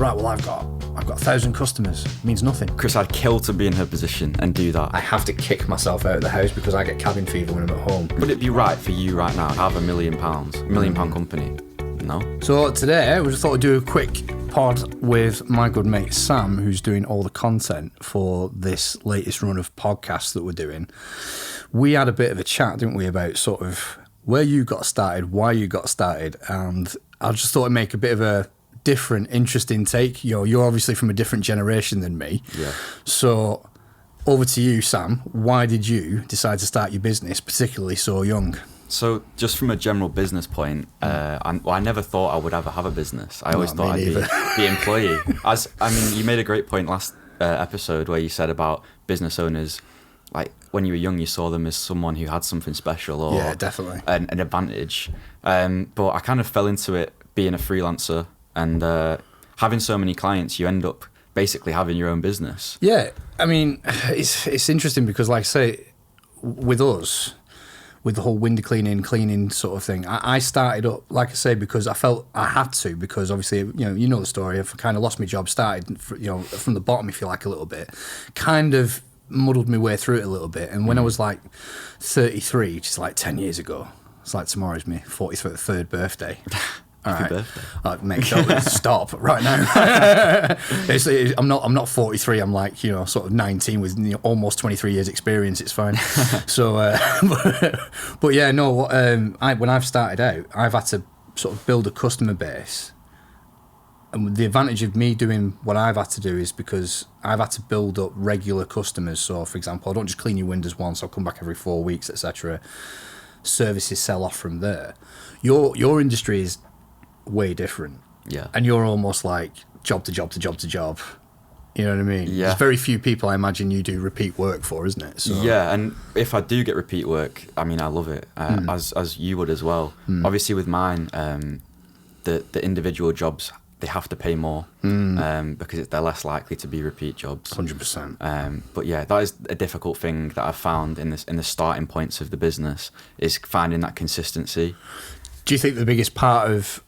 right, well, I've got 1,000 customers. It means nothing. Chris, I'd kill to be in her position and do that. I have to kick myself out of the house because I get cabin fever when I'm at home. Would it be right for you right now to have £1 million, £1 million company? No. So today, we just thought we'd do a quick pod with my good mate Sam, who's doing all the content for this latest run of podcasts that we're doing. We had a bit of a chat, didn't we, about sort of where you got started, why you got started, and I just thought I'd make a bit of a different, interesting take. You're obviously from a different generation than me. Yeah. So over to you, Sam. Why did you decide to start your business, particularly so young? So just from a general business point, I never thought I would ever have a business. I always thought I'd be the employee. You made a great point last episode where you said about business owners, like when you were young, you saw them as someone who had something special or yeah, definitely an advantage. But I kind of fell into it being a freelancer and having so many clients, you end up basically having your own business. Yeah, I mean, it's interesting because, like I say, with us, with the whole window cleaning sort of thing, I started up, like I say, because I felt I had to, because obviously, you know the story. I've kind of lost my job, started, from the bottom, if you like, a little bit, kind of muddled my way through it a little bit. And when I was like 33, which is like 10 years ago, it's like tomorrow's my 43rd birthday. All Happy right, birthday. mate, stop right now. I'm not 43. I'm like sort of 19 with almost 23 years experience. It's fine. So, but yeah, no. When I've started out, I've had to sort of build a customer base, and the advantage of me doing what I've had to do is because I've had to build up regular customers. So, for example, I don't just clean your windows once. I'll come back every 4 weeks, etc. Services sell off from there. Your industry is way different, and you're almost like job to job to job to job, you know what I mean? There's very few people I imagine you do repeat work for, isn't it? So yeah, and if I do get repeat work, I mean, I love it, as you would as well. Obviously with mine, the individual jobs, they have to pay more because they're less likely to be repeat jobs. 100%. But yeah, that is a difficult thing that I've found in the starting points of the business, is finding that consistency. Do you think the biggest part of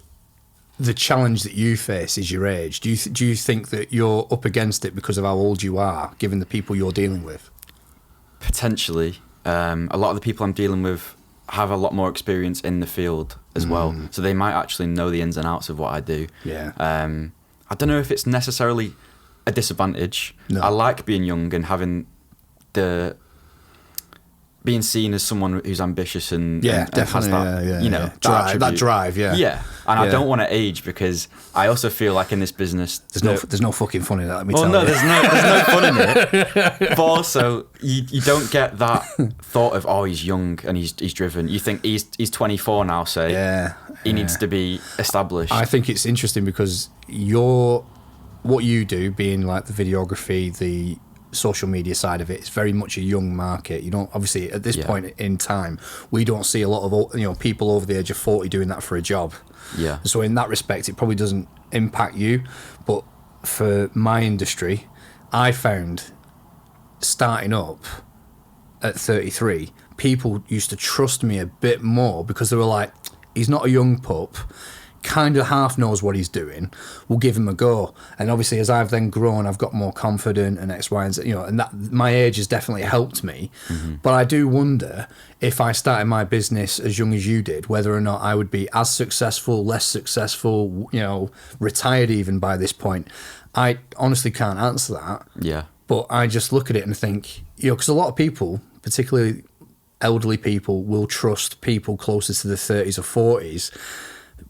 the challenge that you face is your age? Do you think that you're up against it because of how old you are, given the people you're dealing with? Potentially. A lot of the people I'm dealing with have a lot more experience in the field as well, so they might actually know the ins and outs of what I do. Yeah. I don't know if it's necessarily a disadvantage. No. I like being young and having being seen as someone who's ambitious and has that that drive. And I don't want to age, because I also feel like in this business there's no fucking fun in that. Let me tell you. there's no fun in it. But also you don't get that thought of, oh, he's young and he's driven. You think he's 24 now, say he needs to be established. I think it's interesting because what you do, being like the videography, the social media side of it, is very much a young market. You don't, obviously at this point in time, we don't see a lot of people over the age of 40 doing that for a job. Yeah. So in that respect, it probably doesn't impact you. But for my industry, I found starting up at 33, people used to trust me a bit more because they were like, he's not a young pup, kind of half knows what he's doing, we'll give him a go. And obviously as I've then grown, I've got more confident and X, Y, and Z, and that my age has definitely helped me. But I do wonder if I started my business as young as you did, whether or not I would be as successful, less successful, retired even by this point. I honestly can't answer that. Yeah. But I just look at it and think, because a lot of people, particularly elderly people, will trust people closer to the 30s or 40s,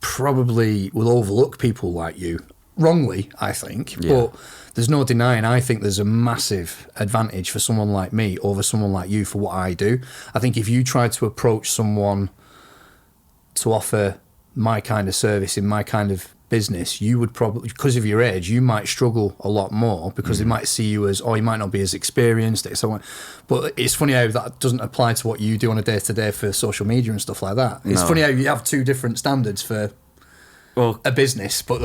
probably will overlook people like you. Wrongly, I think. But there's no denying, I think there's a massive advantage for someone like me over someone like you for what I do. I think if you tried to approach someone to offer my kind of service in my kind of business, you would probably, because of your age, you might struggle a lot more because they might see you as, you might not be as experienced and so on. But it's funny how that doesn't apply to what you do on a day-to-day for social media and stuff like that. It's funny how you have two different standards for a business, but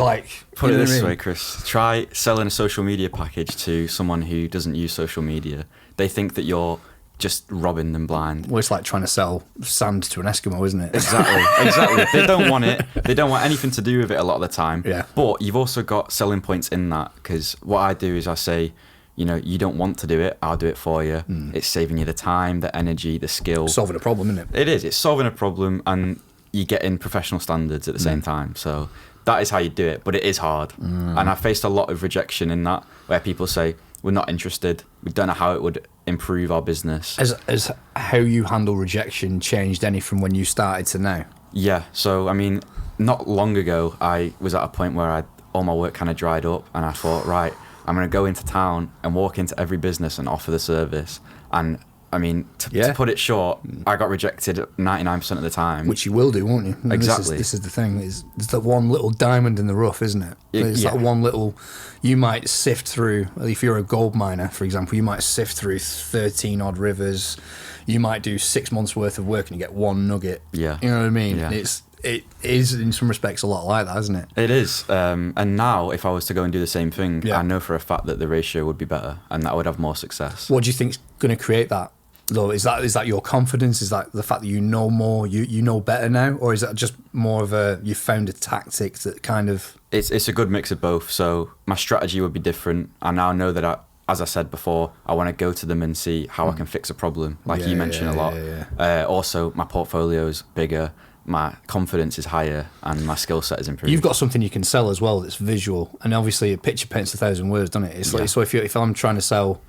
put it this way, Chris, try selling a social media package to someone who doesn't use social media. They think that you're just robbing them blind. Well, it's like trying to sell sand to an Eskimo, isn't it? Exactly. They don't want it. They don't want anything to do with it a lot of the time. Yeah. But you've also got selling points in that, because what I do is I say, you know, you don't want to do it, I'll do it for you. It's saving you the time, the energy, the skill. Solving a problem, isn't it? It is. It's solving a problem, and you get in professional standards at the same time. So that is how you do it, but it is hard. And I faced a lot of rejection in that, where people say, we're not interested, we don't know how it would improve our business. Has how you handle rejection changed any from when you started to now? Yeah, so I mean, not long ago, I was at a point where all my work kind of dried up, and I thought, right, I'm going to go into town and walk into every business and offer the service. And I mean, to put it short, I got rejected 99% of the time. Which you will do, won't you? I mean, Exactly. This is the thing. There's that one little diamond in the rough, isn't it? There's that one little... You might sift through... If you're a gold miner, for example, you might sift through 13-odd rivers. You might do 6 months' worth of work and you get one nugget. Yeah. You know what I mean? Yeah. It is, in some respects, a lot like that, isn't it? It is. And now, if I was to go and do the same thing, Yeah. I know for a fact that the ratio would be better and that I would have more success. What do you think's going to create that, though? Is that your confidence? Is that the fact that you know more, you know better now? Or is that just more of you found a tactic that kind of... It's a good mix of both. So my strategy would be different. I now know that as I said before, I want to go to them and see how I can fix a problem, like you mentioned a lot. Also, my portfolio is bigger, my confidence is higher, and my skill set is improved. You've got something you can sell as well that's visual, and obviously a picture paints 1,000 words, doesn't it? It's like, so if I'm trying to sell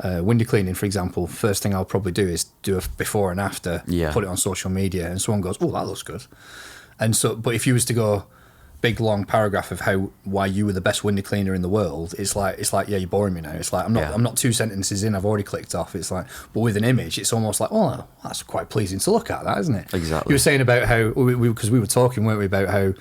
window cleaning, for example, first thing I'll probably do is do a before and after, put it on social media, and someone goes, "Oh, that looks good." And so, but if you was to go big long paragraph of why you were the best window cleaner in the world, it's like yeah, you're boring me now. It's like I'm not 2 sentences in, I've already clicked off. It's like, but with an image, it's almost like, oh, that's quite pleasing to look at, that, isn't it? Exactly. You were saying about how because we were talking, weren't we, about how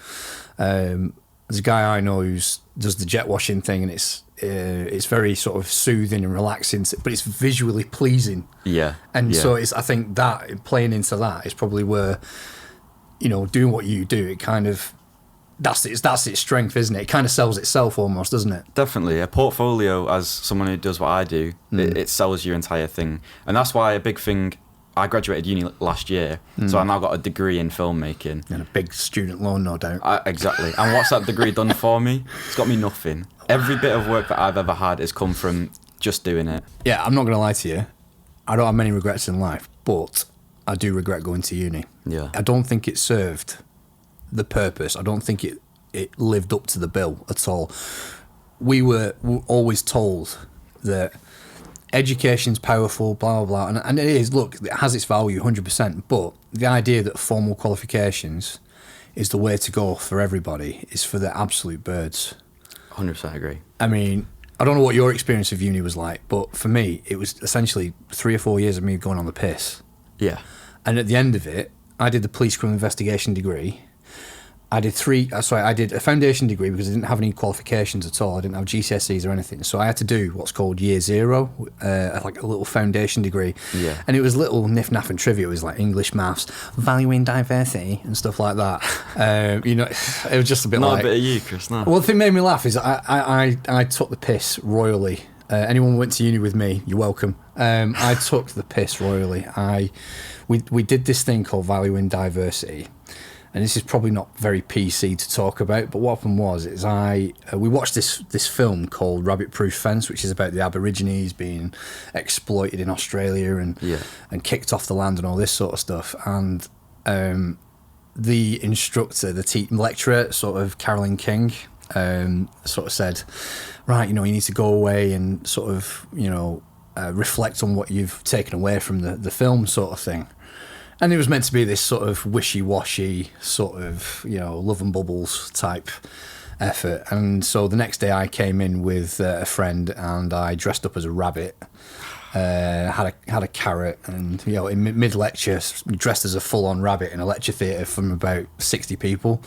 there's a guy I know does the jet washing thing, and it's very sort of soothing and relaxing, but it's visually pleasing. Yeah. And so I think that playing into that is probably where, you know, doing what you do, it kind of, that's its strength, isn't it? It kind of sells itself almost, doesn't it? Definitely. A portfolio, as someone who does what I do, it sells your entire thing. And that's why a big thing, I graduated uni last year, so I now got a degree in filmmaking. And a big student loan, no doubt. Exactly. And what's that degree done for me? It's got me nothing. Every bit of work that I've ever had has come from just doing it. Yeah, I'm not going to lie to you. I don't have many regrets in life, but I do regret going to uni. Yeah. I don't think it served the purpose. I don't think it lived up to the bill at all. We were always told that education's powerful, blah, blah, blah. And it is, look, it has its value 100%, but the idea that formal qualifications is the way to go for everybody is for the absolute birds. 100% agree. I mean, I don't know what your experience of uni was like, but for me, it was essentially 3 or 4 years of me going on the piss. Yeah. And at the end of it, I did the police criminal investigation degree. I did a foundation degree because I didn't have any qualifications at all. I didn't have GCSEs or anything. So I had to do what's called year zero, like a little foundation degree. Yeah. And it was little niff-naff and trivia. It was like English, maths, valuing diversity and stuff like that. You know, it was just a bit Not like... a bit of you, Chris, no. Well, the thing that made me laugh is I took the piss royally. Anyone who went to uni with me, you're welcome. I took the piss royally. We did this thing called valuing diversity. And this is probably not very PC to talk about, but what happened was we watched this film called Rabbit Proof Fence, which is about the Aborigines being exploited in Australia and kicked off the land and all this sort of stuff. And the instructor, the lecturer, sort of Carolyn King, sort of said, right, you know, you need to go away and sort of, you know, reflect on what you've taken away from the film, sort of thing. And it was meant to be this sort of wishy-washy, sort of, you know, love and bubbles type effort. And so the next day I came in with a friend and I dressed up as a rabbit, had a carrot, and, you know, in mid-lecture, dressed as a full-on rabbit in a lecture theatre from about 60 people.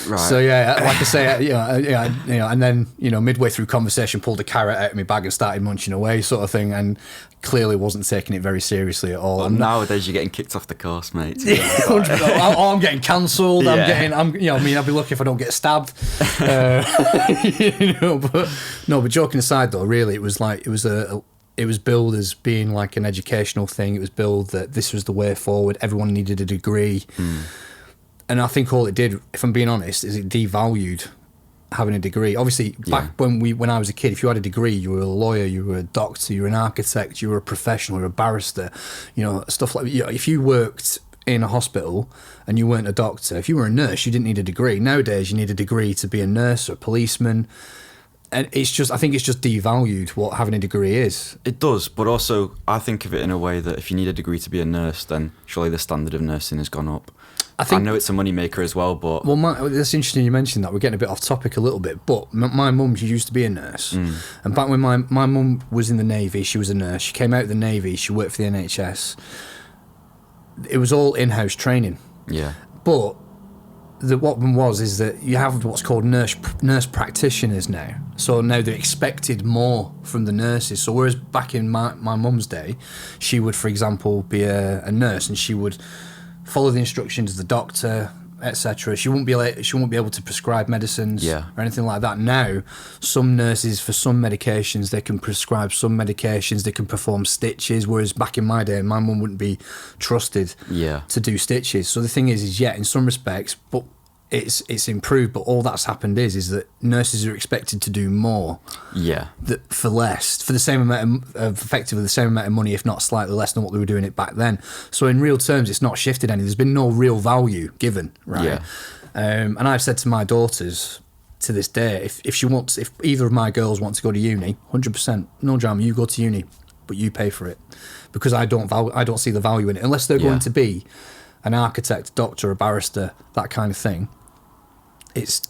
Right. So, yeah, like I say, you know, and then, you know, midway through conversation, pulled a carrot out of my bag and started munching away, sort of thing, and clearly wasn't taking it very seriously at all. Well, nowadays you're getting kicked off the course, mate. I'm getting cancelled. Yeah. I'd be lucky if I don't get stabbed. You know, but joking aside though, really, it was it was billed as being like an educational thing. It was billed that this was the way forward. Everyone needed a degree. And I think all it did, if I'm being honest, is it devalued having a degree. Obviously, back when I was a kid, if you had a degree, you were a lawyer, you were a doctor, you were an architect, you were a professional, you were a barrister, stuff like that. If you worked in a hospital and you weren't a doctor, if you were a nurse, you didn't need a degree. Nowadays, you need a degree to be a nurse or a policeman. And I think it's just devalued what having a degree is. It does, but also I think of it in a way that if you need a degree to be a nurse, then surely the standard of nursing has gone up. I know it's a moneymaker as well, but... Well, that's interesting you mentioned that. We're getting a bit off topic a little bit, but my mum, she used to be a nurse. And back when my mum was in the Navy, she was a nurse. She came out of the Navy, she worked for the NHS. It was all in-house training. Yeah. But what is that you have what's called nurse practitioners now. So now they're expected more from the nurses. So whereas back in my mum's day, she would, for example, be a nurse and she would follow the instructions of the doctor, etc. She won't be able to prescribe medicines or anything like that. Now, some nurses, for some medications, they can prescribe some medications, they can perform stitches, whereas back in my day, my mum wouldn't be trusted to do stitches. So the thing is in some respects, but it's improved, but all that's happened is that nurses are expected to do more for less, for the same amount of effectively the same amount of money, if not slightly less than what they were doing it back then. So in real terms, it's not shifted any. There's been no real value given, right? And I've said to my daughters to this day, if either of my girls want to go to uni, 100%, no drama, you go to uni, but you pay for it, because I don't see the value in it unless they're going to be an architect, doctor, a barrister, that kind of thing. It's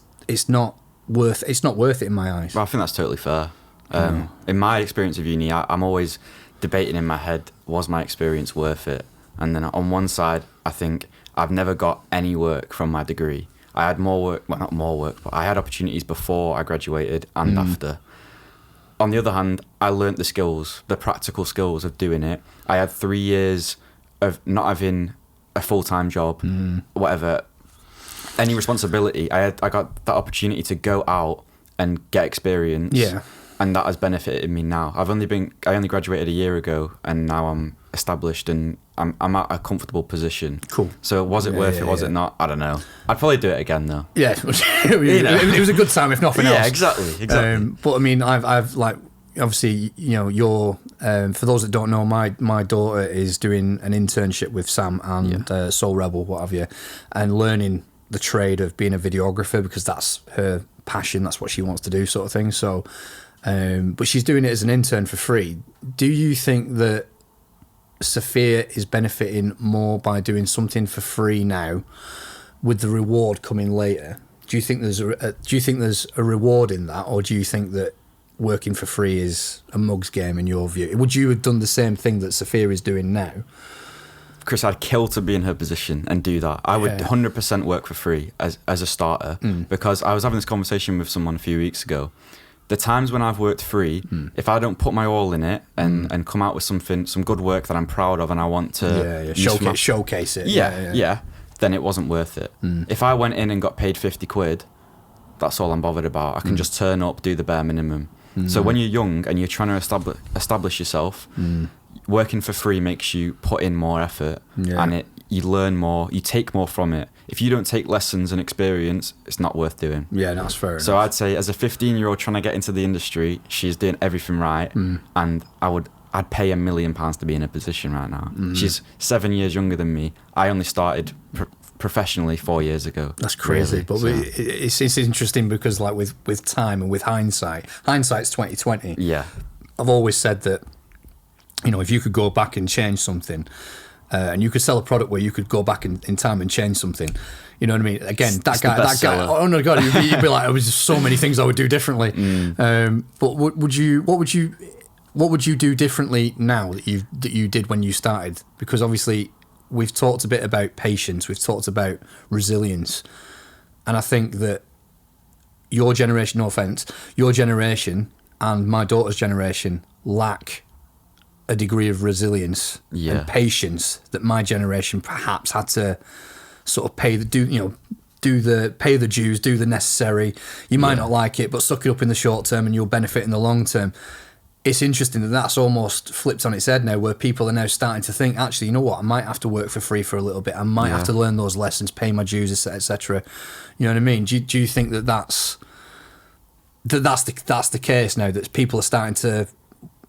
not worth it in my eyes. Well, I think that's totally fair. In my experience of uni, I'm always debating in my head, was my experience worth it? And then on one side, I think I've never got any work from my degree. I had more work, well, not more work, but I had opportunities before I graduated and after. On the other hand, I learnt the practical skills of doing it. I had 3 years of not having a full-time job, whatever, any responsibility. I got that opportunity to go out and get experience, and that has benefited me now. I only graduated a year ago, and now I'm established and I'm at a comfortable position. Cool. So was it worth it? Was it not? I don't know. I'd probably do it again though. Yeah, it was a good time if nothing else. Yeah, exactly. But I mean, I've like, obviously, you're for those that don't know, my daughter is doing an internship with Sam and Soul Rebel, what have you, and learning the trade of being a videographer, because that's her passion, that's what she wants to do, sort of thing. So but she's doing it as an intern for free. Do you think that Sophia is benefiting more by doing something for free now, with the reward coming later? Do you think there's a reward in that, or do you think that working for free is a mug's game in your view? Would you have done the same thing that Sophia is doing now? Chris, I'd kill to be in her position and do that. I would 100% work for free as a starter, because I was having this conversation with someone a few weeks ago. The times when I've worked free, if I don't put my all in it and come out with some good work that I'm proud of and I want to showcase it, then it wasn't worth it. If I went in and got paid 50 quid, that's all I'm bothered about. I can just turn up, do the bare minimum. So when you're young and you're trying to establish yourself, working for free makes you put in more effort, and you learn more, you take more from it. If you don't take lessons and experience, it's not worth doing. Yeah, that's fair enough. So I'd say, as a 15-year-old trying to get into the industry, she's doing everything right, and I'd pay £1 million to be in her position right now. She's 7 years younger than me. I only started professionally 4 years ago. That's crazy, but it's interesting because, like, with time and with hindsight's 2020. Yeah, I've always said that, if you could go back and change something, and you could sell a product where you could go back in time and change something, you know what I mean? Again, that guy. Oh my God, you'd be like, there was just so many things I would do differently. But what would you do differently now that you did when you started? Because obviously, we've talked a bit about patience, we've talked about resilience, and I think that your generation, no offence, your generation and my daughter's generation lack a degree of resilience and patience that my generation perhaps had to sort of pay the dues, do the necessary. You might not like it, but suck it up in the short term and you'll benefit in the long term. it's interesting that that's almost flipped on its head now, where people are now starting to think, actually, you know what, I might have to work for free for a little bit. I might have to learn those lessons, pay my dues, etc. You know what I mean? Do you think that's the case now, that people are starting to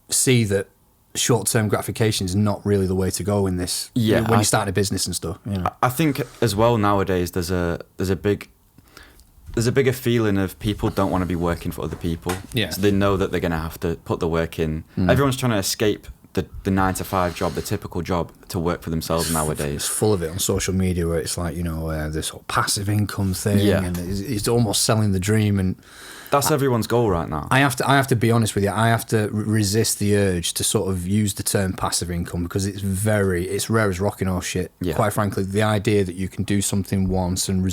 see that short-term gratification is not really the way to go in this? Yeah, when you're starting a business and stuff. You know? I think as well nowadays there's a bigger feeling of people don't want to be working for other people. Yeah. So they know that they're going to have to put the work in. Everyone's trying to escape the 9-to-5 job, the typical job, to work for themselves nowadays. It's full of it on social media, where it's like, you know, this whole passive income thing, and it's almost selling the dream. And that's everyone's goal right now. I have to be honest with you. I have to resist the urge to sort of use the term passive income, because it's rare as rocking horse shit. Yeah. Quite frankly, the idea that you can do something once and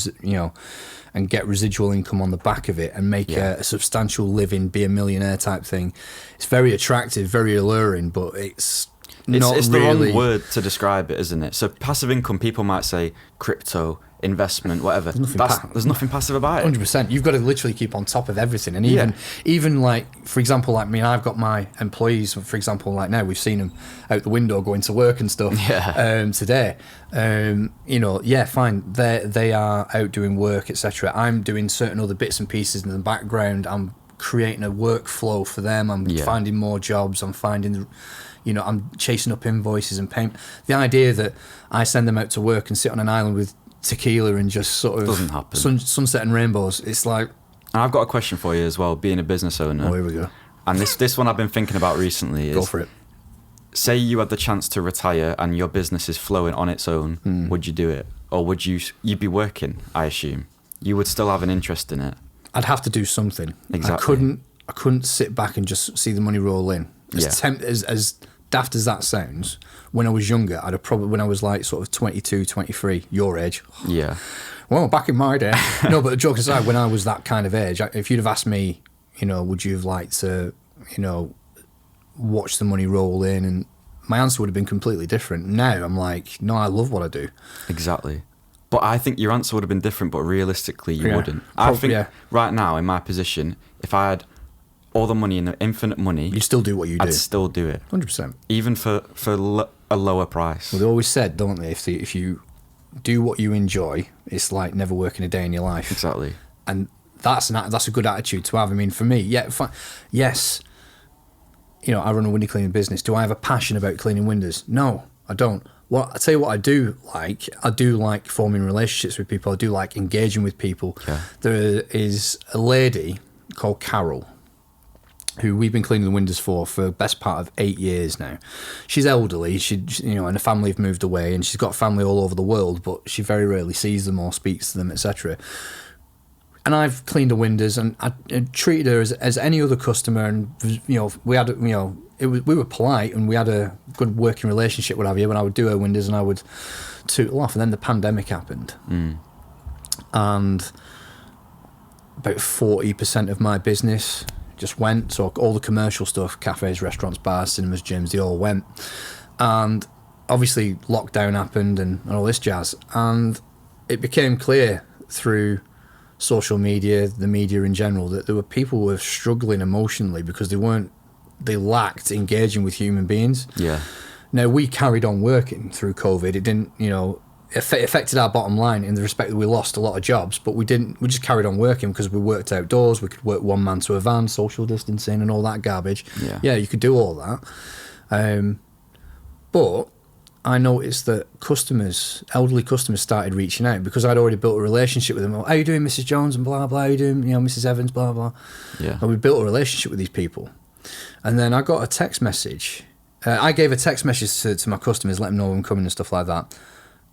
and get residual income on the back of it and make a substantial living, be a millionaire type thing, it's very attractive, very alluring, but it's not it's really the wrong word to describe it, isn't it? So passive income, people might say crypto, investment, whatever. There's nothing passive about it. 100%. You've got to literally keep on top of everything. And even like, for example, like me, I've got my employees, for example, like now we've seen them out the window going to work and stuff today. You know, fine. They are out doing work, etc. I'm doing certain other bits and pieces in the background. I'm creating a workflow for them. I'm finding more jobs. I'm finding, I'm chasing up invoices and payment. The idea that I send them out to work and sit on an island with tequila and just sort of doesn't happen. Sunset and rainbows, it's like. And I've got a question for you as well, being a business owner. Oh, here we go. And this one I've been thinking about recently is, go for it. Say you had the chance to retire and your business is flowing on its own, would you do it? Or would you'd be working, I assume? You would still have an interest in it. I'd have to do something. Exactly. I couldn't sit back and just see the money roll in. As daft as that sounds, when I was younger, when I was like sort of 22, 23, your age. Yeah. Well, back in my day. No, but jokes aside, when I was that kind of age, if you'd have asked me, would you have liked to, watch the money roll in? And my answer would have been completely different. Now I'm like, no, I love what I do. Exactly. But I think your answer would have been different, but realistically you wouldn't. I think right now, in my position, if I had all the money and the infinite money, you'd still do what you do. I'd still do it. 100%. Even for a lower price. Well, they always said, don't they, if you do what you enjoy, it's like never working a day in your life. Exactly. And that's a good attitude to have. I mean, for me, yes, I run a window cleaning business. Do I have a passion about cleaning windows? No, I don't. Well, I tell you what I do like forming relationships with people. I do like engaging with people. Yeah. There is a lady called Carol, who we've been cleaning the windows for the best part of 8 years now. She's elderly, and her family have moved away, and she's got family all over the world, but she very rarely sees them or speaks to them, etc. And I've cleaned the windows, and I treated her as any other customer, and we had we were polite, and we had a good working relationship, what have you. When I would do her windows, and I would tootle off, and then the pandemic happened, and about 40% of my business just went. So all the commercial stuff, cafes, restaurants, bars, cinemas, gyms, they all went. And obviously lockdown happened and all this jazz. And it became clear through social media, the media in general, that there were people who were struggling emotionally because they lacked engaging with human beings. Yeah. Now, we carried on working through COVID. It didn't, it affected our bottom line in the respect that we lost a lot of jobs, but we just carried on working because we worked outdoors. We could work one man to a van, social distancing and all that garbage. Yeah, you could do all that. But I noticed that elderly customers started reaching out because I'd already built a relationship with them. How are you doing, Mrs. Jones, and blah, blah, how are you doing, Mrs. Evans, blah, blah. Yeah. And we built a relationship with these people. And then I got a text message. I gave a text message to my customers, let them know I'm coming and stuff like that.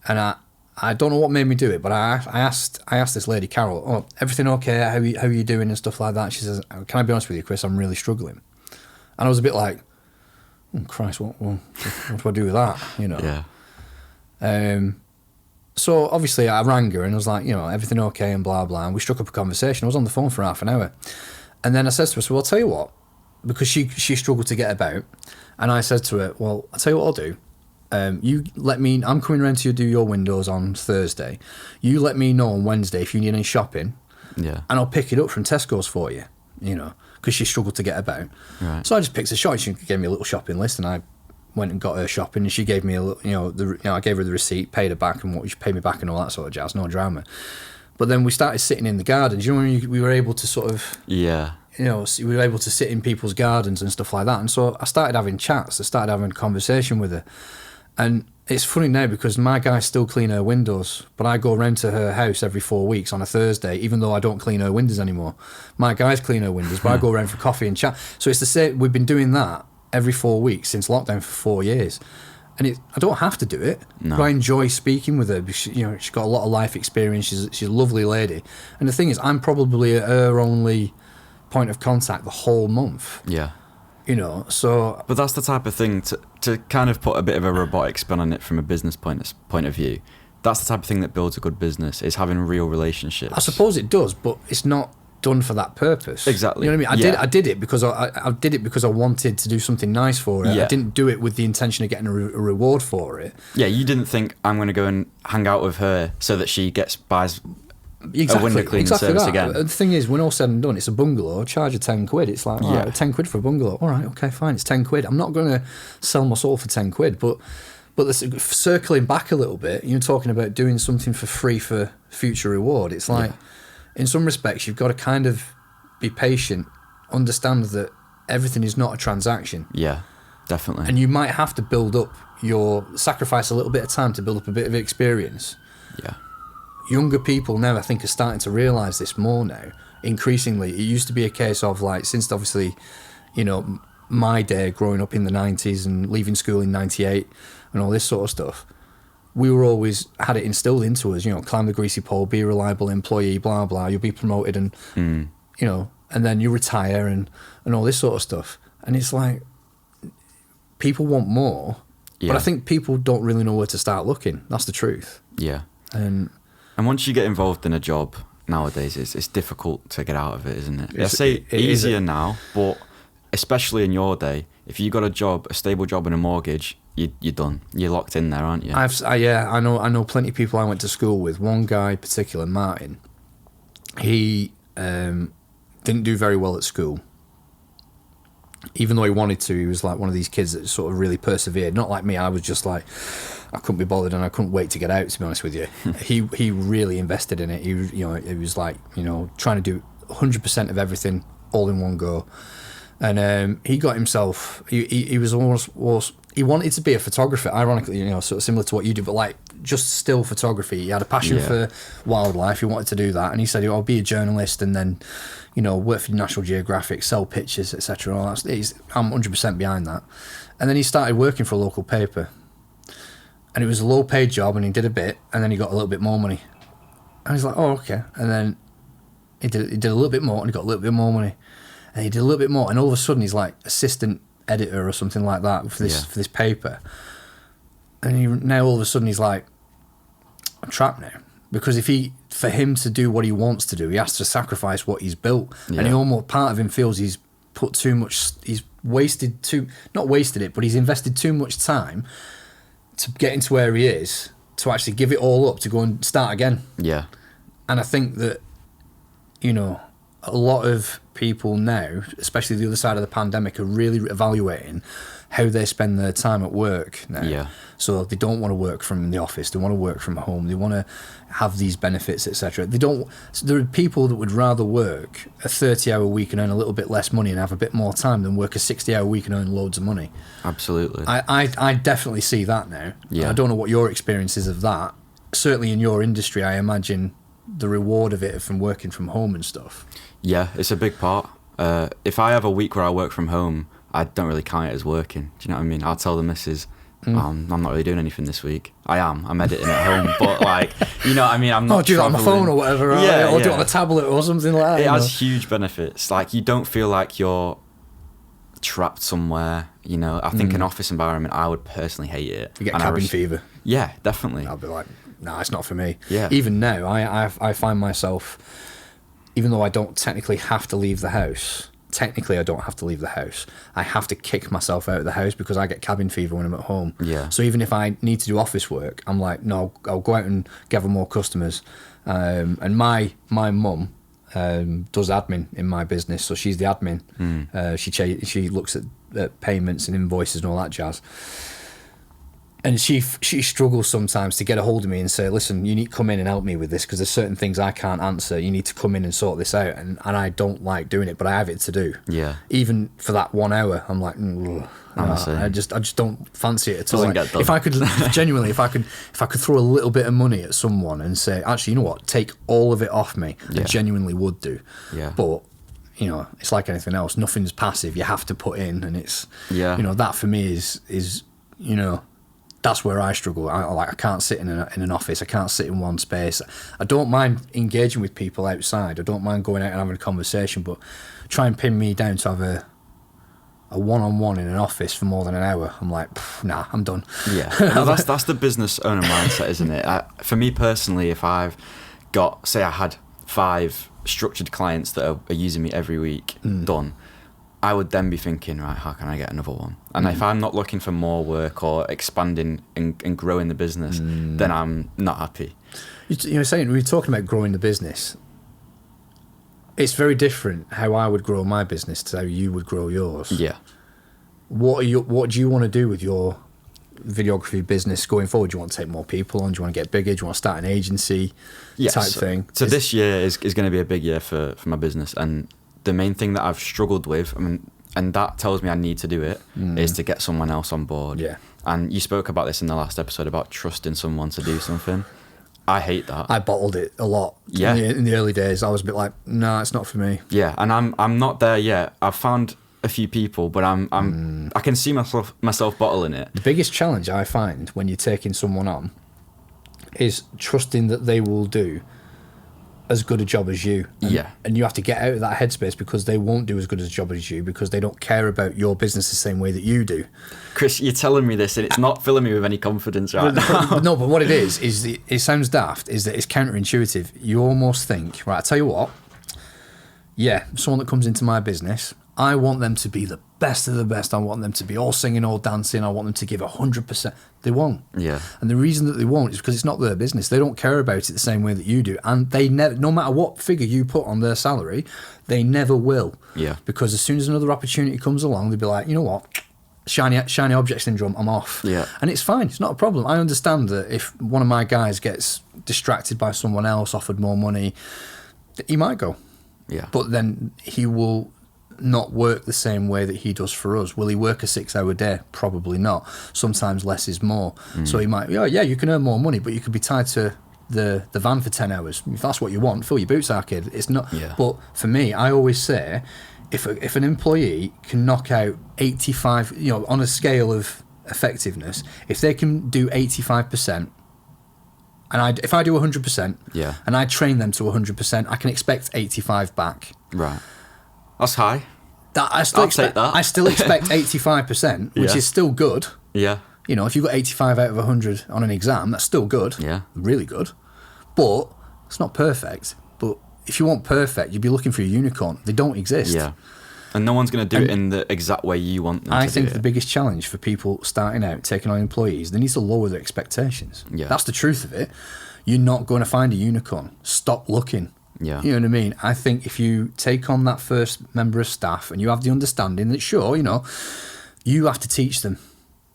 And I don't know what made me do it, but I asked this lady, Carol, oh, everything okay? How are you doing and stuff like that? She says, can I be honest with you, Chris? I'm really struggling. And I was a bit like, oh, Christ, what do I do with that? Yeah. So obviously I rang her and I was like, everything okay and blah, blah. And we struck up a conversation. I was on the phone for half an hour. And then I said to her, so I'll tell you what, because she struggled to get about. And I said to her, well, I'll tell you what I'll do. You let me, I'm coming around to do your windows on Thursday. You let me know on Wednesday if you need any shopping. Yeah. And I'll pick it up from Tesco's for you, because she struggled to get about. Right. So I just picked a shop. She gave me a little shopping list, and I went and got her shopping, and she gave me I gave her the receipt, paid her back, and what she paid me back, and all that sort of jazz. No drama. But then we started sitting in the gardens. You know, when we were able to sort of we were able to sit in people's gardens and stuff like that. And so I started having chats. I started having a conversation with her. And it's funny now because my guys still clean her windows, but I go round to her house every 4 weeks on a Thursday, even though I don't clean her windows anymore. My guys clean her windows, but I go round for coffee and chat. So it's the same. We've been doing that every 4 weeks since lockdown for 4 years. And I don't have to do it, but I enjoy speaking with her. She's got a lot of life experience. She's a lovely lady. And the thing is, I'm probably her only point of contact the whole month. Yeah. So... But that's the type of thing, to kind of put a bit of a robotic spin on it from a business point of view, that's the type of thing that builds a good business, is having real relationships. I suppose it does, but it's not done for that purpose. Exactly. You know what I mean? I did it because I did it because I wanted to do something nice for her. Yeah. I didn't do it with the intention of getting a reward for it. Yeah, you didn't think I'm going to go and hang out with her so that she buys a window cleaning service again. The thing is, when all said and done, it's a bungalow. Charge her £10. It's like, all right, 10 quid for a bungalow. All right, okay, fine. It's 10 quid. I'm not going to sell my soul for 10 quid, but circling back a little bit, you're talking about doing something for free for future reward. It's like, in some respects, you've got to kind of be patient, understand that everything is not a transaction. Yeah, definitely. And you might have to sacrifice a little bit of time to build up a bit of experience. Yeah. Younger people now, I think, are starting to realise this more now. Increasingly, it used to be a case of like, since obviously, my day growing up in the 90s and leaving school in 98 and all this sort of stuff, we were always had it instilled into us, climb the greasy pole, be a reliable employee, blah, blah, you'll be promoted and, and then you retire and all this sort of stuff. And it's like, people want more, but I think people don't really know where to start looking. That's the truth. Yeah. And once you get involved in a job nowadays, it's difficult to get out of it, isn't it? I say it easier now, but especially in your day, if you got a stable job and a mortgage, you're done. You're locked in there, aren't you? I know plenty of people I went to school with. One guy in particular, Martin, he didn't do very well at school. Even though he wanted to, he was like one of these kids that sort of really persevered. Not like me, I was just like, I couldn't be bothered and I couldn't wait to get out, to be honest with you. He really invested in it. It was like, trying to do 100% of everything all in one go. And he got himself, he was almost, he wanted to be a photographer, ironically, sort of similar to what you do, but like just still photography. He had a passion for wildlife. He wanted to do that. And he said, I'll be a journalist and then, work for National Geographic, sell pictures, etc. I'm 100% behind that. And then he started working for a local paper. And it was a low paid job and he did a bit and then he got a little bit more money. And he's like, oh, okay. And then he did a little bit more and he got a little bit more money. And he did a little bit more, and all of a sudden he's like assistant editor or something like that for this paper. And now all of a sudden he's like, I'm trapped now, because for him to do what he wants to do, he has to sacrifice what he's built, and he almost, part of him feels he's put too much, he's not wasted it, but he's invested too much time to get into where he is, to actually give it all up to go and start again. Yeah. And I think that, a lot of people now, especially the other side of the pandemic, are really evaluating how they spend their time at work now. Yeah. So they don't want to work from the office. They want to work from home. They want to have these benefits, etc. So there are people that would rather work a 30-hour week and earn a little bit less money and have a bit more time than work a 60-hour week and earn loads of money. Absolutely. I definitely see that now. Yeah. I don't know what your experience is of that. Certainly in your industry, I imagine the reward of it from working from home and stuff. Yeah, it's a big part. If I have a week where I work from home, I don't really count it as working. Do you know what I mean? I'll tell the missus, I'm not really doing anything this week. I'm editing at home, but like, you know what I mean? I'm not do it on my phone or whatever, right? Yeah, or do it on a tablet or something like that. It has huge benefits. Like, you don't feel like you're trapped somewhere, I think an office environment, I would personally hate it. You get cabin fever. Yeah, definitely. I'll be like, nah, it's not for me. Yeah. Even now, I find myself, even though I don't technically have to leave the house, I have to kick myself out of the house because I get cabin fever when I'm at home. Yeah. So even if I need to do office work, I'm like, no, I'll go out and gather more customers. And my mum, does admin in my business, so she's the admin. She looks at payments and invoices and all that jazz. And she struggles sometimes to get a hold of me and say, listen, you need to come in and help me with this because there's certain things I can't answer. You need to come in and sort this out. And I don't like doing it, but I have it to do. Yeah. Even for that 1 hour, I'm like, I just don't fancy it at all. Like, if I could genuinely, if I could throw a little bit of money at someone and say, actually, you know what, take all of it off me, I genuinely would do. Yeah. But it's like anything else. Nothing's passive. You have to put in, and it's that for me is that's where I struggle. I can't sit in an office. I can't sit in one space. I don't mind engaging with people outside. I don't mind going out and having a conversation, but try and pin me down to have a one-on-one in an office for more than an hour. I'm like, nah, I'm done. Yeah, no, that's the business owner mindset, isn't it? For me personally, if I've got, say I had 5 structured clients that are using me every week, done, I would then be thinking, right, how can I get another one? And if I'm not looking for more work or expanding and growing the business, then I'm not happy. You're saying, we were talking about growing the business. It's very different how I would grow my business to how you would grow yours. Yeah. What do you want to do with your videography business going forward? Do you want to take more people on? Do you want to get bigger? Do you want to start an agency type thing? So this year is going to be a big year for my business, and the main thing that I've struggled with, and that tells me I need to do it, is to get someone else on board. Yeah. And you spoke about this in the last episode about trusting someone to do something. I hate that. I bottled it a lot. Yeah. In the early days, I was a bit like, nah, it's not for me. Yeah, and I'm not there yet. I've found a few people, but I can see myself bottling it. The biggest challenge I find when you're taking someone on is trusting that they will do as good a job as you. And you have to get out of that headspace because they won't do as good a job as you because they don't care about your business the same way that you do. Chris, you're telling me this and it's not filling me with any confidence right now. No, but what it is it sounds daft, is that it's counterintuitive. You almost think, right, I tell you what, someone that comes into my business, I want them to be the best of the best. I want them to be all singing, all dancing. I want them to give 100%. They won't. Yeah. And the reason that they won't is because it's not their business. They don't care about it the same way that you do. And they never, no matter what figure you put on their salary, they never will. Yeah. Because as soon as another opportunity comes along, they'll be like, you know what? Shiny object syndrome, I'm off. Yeah. And it's fine. It's not a problem. I understand that if one of my guys gets distracted by someone else, offered more money, he might go. Yeah. But then he will not work the same way that he does for us. Will he work a 6-hour day? Probably not. Sometimes less is more. So he might, you can earn more money, but you could be tied to the van for 10 hours. If that's what you want, fill your boots out, kid. It's not. Yeah. But for me, I always say, if an employee can knock out 85, on a scale of effectiveness, if they can do 85%, and if I do 100%, and I train them to 100%, I can expect 85 back. Right. That's high. I still expect 85%, which is still good. Yeah. If you got 85 out of 100 on an exam, that's still good. Yeah. Really good. But it's not perfect. But if you want perfect, you'd be looking for a unicorn. They don't exist. Yeah. And no one's going to do it in the exact way you want them to do it. I think the biggest challenge for people starting out, taking on employees, they need to lower their expectations. Yeah. That's the truth of it. You're not going to find a unicorn. Stop looking. Yeah. You know what I mean? I think if you take on that first member of staff and you have the understanding that, sure, you have to teach them.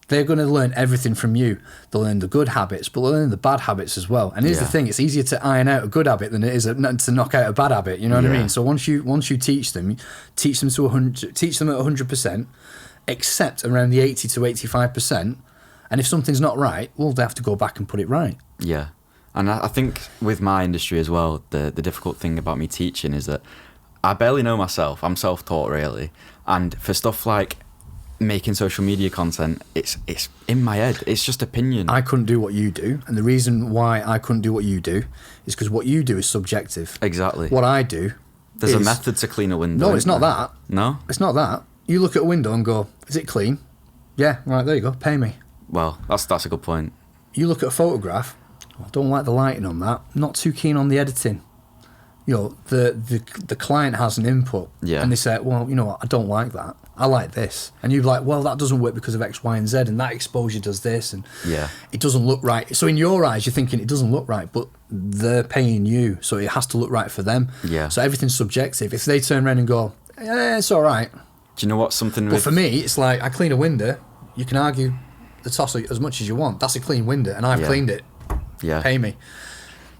They're going to learn everything from you. They'll learn the good habits, but they'll learn the bad habits as well. And here's the thing, it's easier to iron out a good habit than it is to knock out a bad habit. You know what I mean? So once you teach them to 100, teach them at 100%, accept around the 80 to 85%. And if something's not right, well, they have to go back and put it right. Yeah. And I think with my industry as well, the difficult thing about me teaching is that I barely know myself. I'm self-taught, really. And for stuff like making social media content, it's in my head. It's just opinion. I couldn't do what you do. And the reason why I couldn't do what you do is because what you do is subjective. Exactly. What I do There's a method to clean a window. No, it's not that. No? It's not that. You look at a window and go, is it clean? Yeah, right, there you go. Pay me. Well, that's a good point. You look at a photograph, I don't like the lighting on that. Not too keen on the editing. the client has an input, Yeah. and they say, well, you know what, I don't like that. I like this, and you're like, well, that doesn't work because of X, Y, and Z, and that exposure does this, and Yeah. it doesn't look right. So in your eyes, you're thinking it doesn't look right, but they're paying you, so it has to look right for them. Yeah. So everything's subjective. If they turn around and go, it's all right, Do you know what something? but for me, it's like I clean a window. You can argue the toss as much as you want. That's a clean window, and I've Yeah. cleaned it. Yeah. Pay me.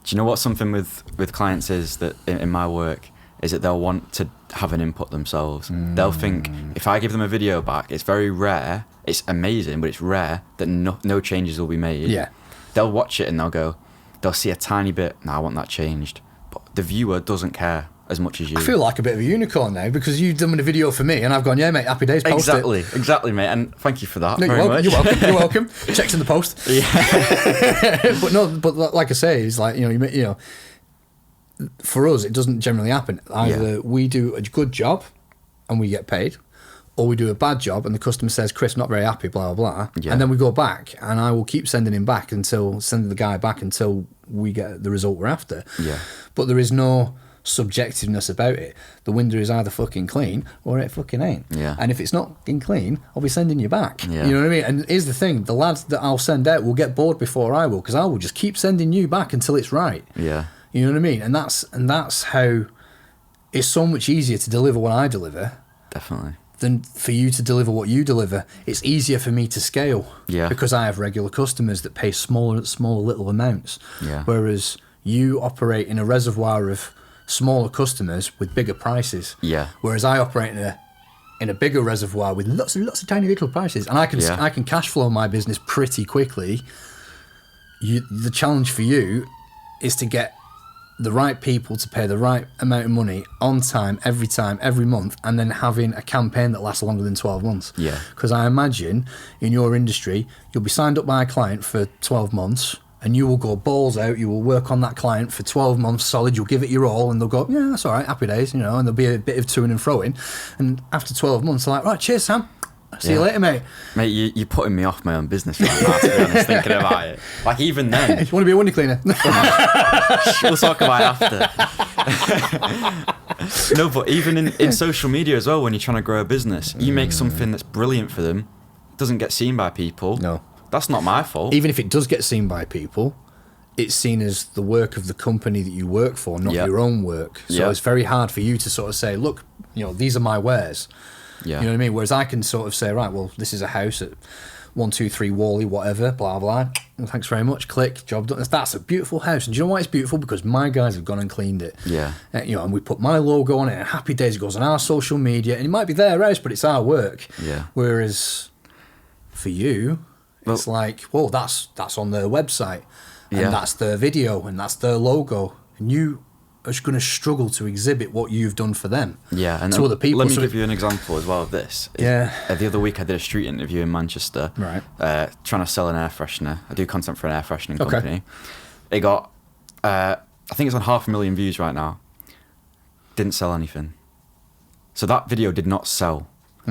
Do you know what something with clients is that in my work is that they'll want to have an input themselves. They'll think if I give them a video back, it's very rare. It's amazing, but it's rare that no changes will be made. Yeah. They'll watch it and they'll see a tiny bit. No, I want that changed. But the viewer doesn't care as much as you. I feel like a bit of a unicorn now because you've done a video for me, and I've gone, yeah, mate, happy days. Post Exactly, mate. And thank you for that No, very much. You're welcome. You're welcome. Checks in the post. Yeah. but like I say, it's like you know, for us, it doesn't generally happen. Either we do a good job and we get paid, or we do a bad job and the customer says, Chris, not very happy, blah, blah, blah. Yeah. And then we go back and I will keep sending the guy back until we get the result we're after. Yeah. But there is no subjectiveness about it. The window is either fucking clean or it fucking ain't. Yeah. And if it's not fucking clean, I'll be sending you back. Yeah. You know what I mean? And here's the thing, the lads that I'll send out will get bored before I will, because I will just keep sending you back until it's right. Yeah. You know what I mean? And that's how it's so much easier to deliver what I deliver Definitely. than for you to deliver what you deliver. It's easier for me to scale. Yeah. Because I have regular customers that pay smaller little amounts. Yeah. Whereas you operate in a reservoir of smaller customers with bigger prices. Yeah. Whereas I operate in a bigger reservoir with lots of tiny little prices, and I can cash flow my business pretty quickly. The challenge for you is to get the right people to pay the right amount of money on time, every month, and then having a campaign that lasts longer than 12 months. Yeah. Because I imagine in your industry, you'll be signed up by a client for 12 months, and you will go balls out, you will work on that client for 12 months solid, you'll give it your all, and they'll go, yeah, that's all right, happy days, you know, and there'll be a bit of toing and froing. And after 12 months, they're like, right, cheers, Sam. See you later, mate. Mate, you're putting me off my own business right now, to be honest, thinking about it. Like, even then... You want to be a window cleaner? We'll talk about it after. No, but even in social media as well, when you're trying to grow a business, you make something that's brilliant for them, doesn't get seen by people. No. That's not my fault. Even if it does get seen by people, it's seen as the work of the company that you work for, not your own work. So it's very hard for you to sort of say, look, you know, these are my wares. Yeah. You know what I mean? Whereas I can sort of say, right, well, this is a house at 123 Whalley, whatever, blah, blah. Thanks very much. Click, job done. That's a beautiful house. And do you know why it's beautiful? Because my guys have gone and cleaned it. Yeah. You know, and we put my logo on it, and Happy Days goes on our social media, and it might be their house, but it's our work. Yeah. Whereas for you, it's like, well, that's on their website, and that's their video, and that's their logo, and you are going to struggle to exhibit what you've done for them. Yeah, and to other people. Let me give you an example as well of this. The other week I did a street interview in Manchester. Right. Trying to sell an air freshener. I do content for an air freshening company. It got, I think it's on 500,000 views right now. Didn't sell anything. So that video did not sell.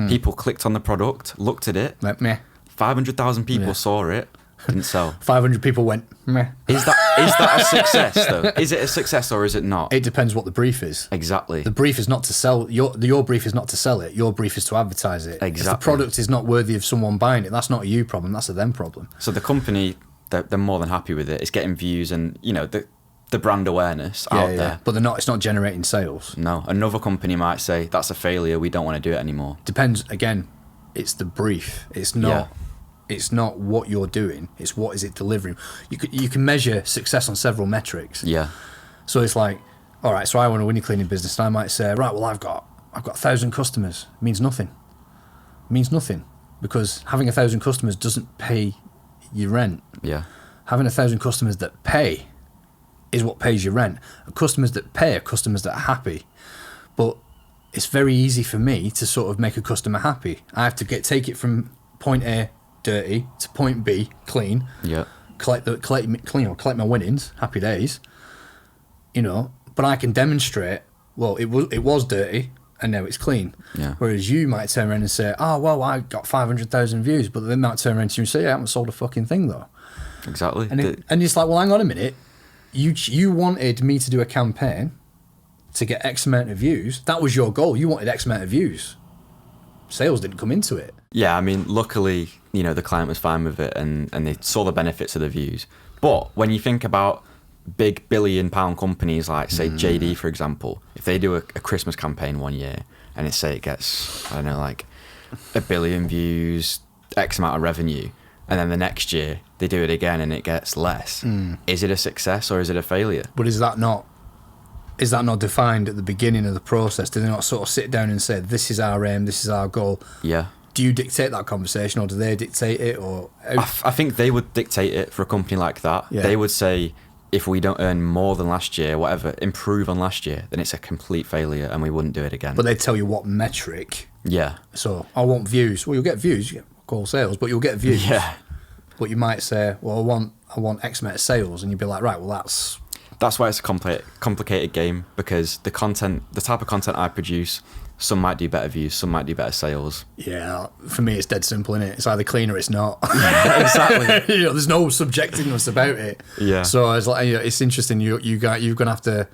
People clicked on the product, looked at it. Like, meh. 500,000 people saw it. Didn't sell. 500 people went, meh. Is that a success though? Is it a success or is it not? It depends what the brief is. Exactly. The brief is not to sell. Your brief is not to sell it. Your brief is to advertise it. Exactly. If the product is not worthy of someone buying it, that's not a you problem. That's a them problem. So the company, they're more than happy with it. It's getting views and, you know, the brand awareness out there. But it's not generating sales. No. Another company might say, that's a failure. We don't want to do it anymore. Depends. Again, it's the brief. It's not. Yeah. It's not what you're doing. It's what is it delivering. You can measure success on several metrics. Yeah. So it's like, all right. So I want a window cleaning business, and I might say, right, well, I've got 1,000 customers. It means nothing. It means nothing because having 1,000 customers doesn't pay your rent. Yeah. Having 1,000 customers that pay is what pays your rent. And customers that pay are customers that are happy. But it's very easy for me to sort of make a customer happy. I have to take it from point A dirty to point B clean. Yeah. Collect my winnings. Happy days. You know, but I can demonstrate. Well, it was dirty and now it's clean. Yeah. Whereas you might turn around and say, "Oh well, I got 500,000 views," but they might turn around to you and say, "I haven't sold a fucking thing though." Exactly. And it's like, well, hang on a minute. You wanted me to do a campaign to get X amount of views. That was your goal. You wanted X amount of views. Sales didn't come into it. Yeah, I mean, luckily, the client was fine with it and they saw the benefits of the views. But when you think about big billion-pound companies like, say, JD, for example, if they do a Christmas campaign one year and it gets, I don't know, like 1 billion views, X amount of revenue, and then the next year they do it again and it gets less, is it a success or is it a failure? But is that not defined at the beginning of the process? Do they not sort of sit down and say, this is our aim, this is our goal? Yeah. Do you dictate that conversation, or do they dictate it? Or I think they would dictate it for a company like that. Yeah. They would say, if we don't earn more than last year, whatever, improve on last year, then it's a complete failure and we wouldn't do it again. But they tell you what metric. Yeah. So, I want views. Well, you'll get views, you get call sales, but you'll get views. Yeah. But you might say, well, I want X amount of sales, and you'd be like, right, well, that's why it's a complicated game, because the type of content I produce, some might do better views, some might do better sales. Yeah, for me, it's dead simple, innit? It's either clean or it's not. Yeah, exactly. There's no subjectiveness about it. Yeah. So it's like, it's interesting. You're gonna have to.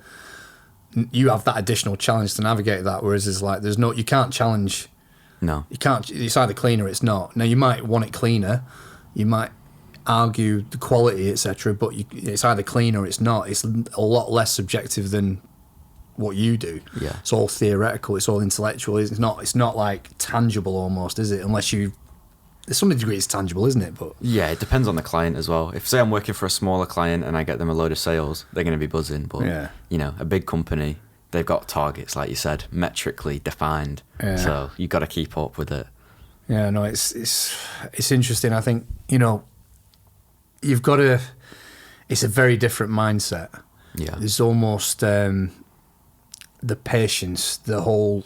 You have that additional challenge to navigate that, whereas it's like you can't challenge. No. You can't. It's either clean or it's not. Now you might want it cleaner. You might argue the quality, etc. But it's either clean or it's not. It's a lot less subjective than what you do. Yeah. It's all theoretical. It's all intellectual. It's not like tangible almost, is it? Unless there's some degree it's tangible, isn't it? But yeah, it depends on the client as well. If say I'm working for a smaller client and I get them a load of sales, they're going to be buzzing. But a big company, they've got targets, like you said, metrically defined. Yeah. So you got to keep up with it. Yeah, no, it's interesting. I think you've got to. It's a very different mindset. Yeah, there's almost the patience, the whole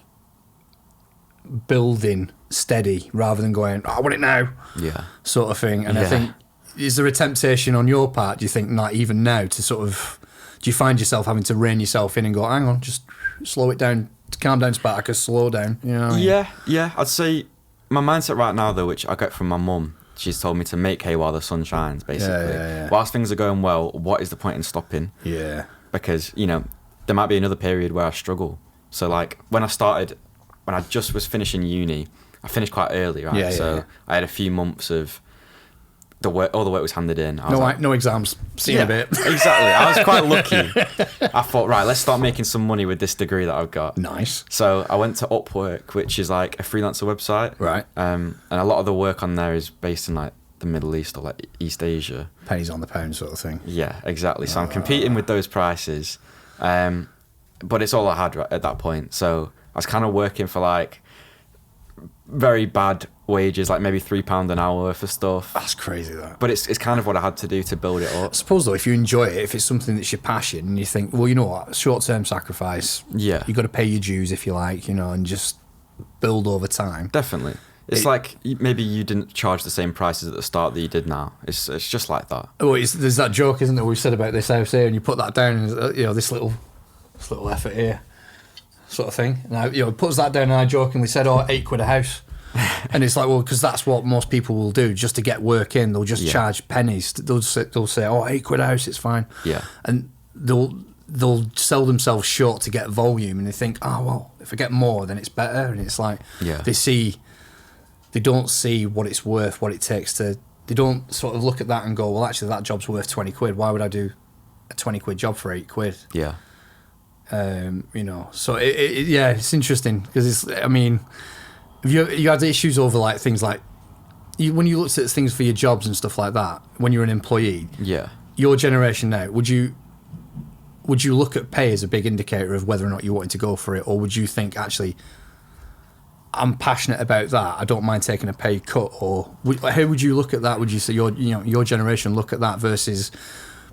building steady rather than going, I want it now. Yeah, sort of thing. And I think, is there a temptation on your part? Do you think, not even now, to sort of? Do you find yourself having to rein yourself in and go, hang on, just slow it down, calm down, Spartacus, slow down? You know what I mean? Yeah. I'd say my mindset right now, though, which I get from my mum, she's told me to make hay while the sun shines, basically. Yeah. Whilst things are going well, what is the point in stopping? Yeah. Because, there might be another period where I struggle. So, like, when I just was finishing uni, I finished quite early, right? Yeah. I had a few months of all the work was handed in. No exams, see you in a bit. Exactly. I was quite lucky. I thought, right, let's start making some money with this degree that I've got. Nice. So I went to Upwork, which is like a freelancer website. Right. And a lot of the work on there is based in like the Middle East or like East Asia. Pennies on the pound sort of thing. Yeah, exactly. So I'm competing with those prices. But it's all I had at that point. So I was kind of working for like very bad wages, like maybe £3 an hour for stuff. That's crazy, that. But it's kind of what I had to do to build it up. I suppose, though, if you enjoy it, if it's something that's your passion, and you think, well, you know what, short-term sacrifice. Yeah. You've got to pay your dues, if you like, and just build over time. Definitely. It's like maybe you didn't charge the same prices at the start that you did now. It's just like that. Well, there's that joke, isn't there, we've said about this house here, and you put that down, and this little effort here, sort of thing. And it puts that down, and I jokingly said, £8 a house. And it's like, well, because that's what most people will do just to get work in. They'll just charge pennies. They'll say, £8 a house, it's fine. Yeah. And they'll sell themselves short to get volume, and they think, oh, well, if I get more, then it's better. And it's like, they don't see what it's worth, what it takes to. They don't sort of look at that and go, well, actually, that job's worth £20. Why would I do a £20 job for £8? Yeah. So it's interesting because you had issues over like things like when you looked at things for your jobs and stuff like that when you're an employee. Yeah. Your generation now, would you look at pay as a big indicator of whether or not you wanted to go for it, or would you think, actually, I'm passionate about that, I don't mind taking a pay cut? Or how would you look at that? Would you say your generation look at that versus